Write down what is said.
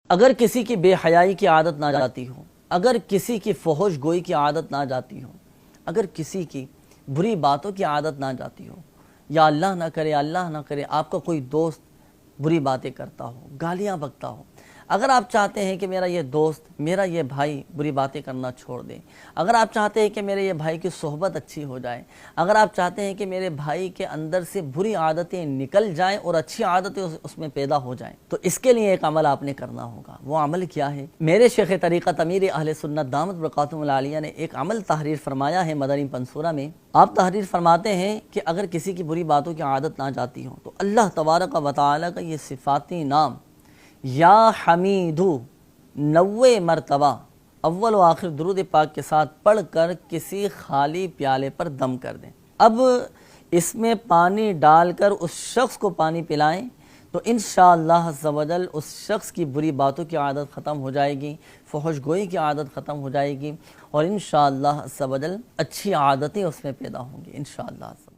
اگر کسی کی بے حیائی کی عادت نہ جاتی ہو، اگر کسی کی فحش گوئی کی عادت نہ جاتی ہو، اگر کسی کی بری باتوں کی عادت نہ جاتی ہو، یا اللہ نہ کرے آپ کا کوئی دوست بری باتیں کرتا ہو، گالیاں بکتا ہو، اگر آپ چاہتے ہیں کہ میرا یہ دوست، میرا یہ بھائی بری باتیں کرنا چھوڑ دے، اگر آپ چاہتے ہیں کہ میرے یہ بھائی کی صحبت اچھی ہو جائے، اگر آپ چاہتے ہیں کہ میرے بھائی کے اندر سے بری عادتیں نکل جائیں اور اچھی عادتیں اس میں پیدا ہو جائیں، تو اس کے لیے ایک عمل آپ نے کرنا ہوگا۔ وہ عمل کیا ہے؟ میرے شیخ طریقت امیر اہل سنت دامت برکاتہم العالیہ نے ایک عمل تحریر فرمایا ہے مدنی منصورہ میں۔ آپ تحریر فرماتے ہیں کہ اگر کسی کی بری باتوں کی عادت نہ جاتی ہو تو اللہ تبارک و تعالی کا یہ صفاتی نام یا حمیدو 90 مرتبہ اول و آخر درود پاک کے ساتھ پڑھ کر کسی خالی پیالے پر دم کر دیں۔ اب اس میں پانی ڈال کر اس شخص کو پانی پلائیں تو انشاءاللہ عز و جل اس شخص کی بری باتوں کی عادت ختم ہو جائے گی، فحش گوئی کی عادت ختم ہو جائے گی، اور انشاءاللہ عز و جل اچھی عادتیں اس میں پیدا ہوں گی انشاءاللہ عز و جل۔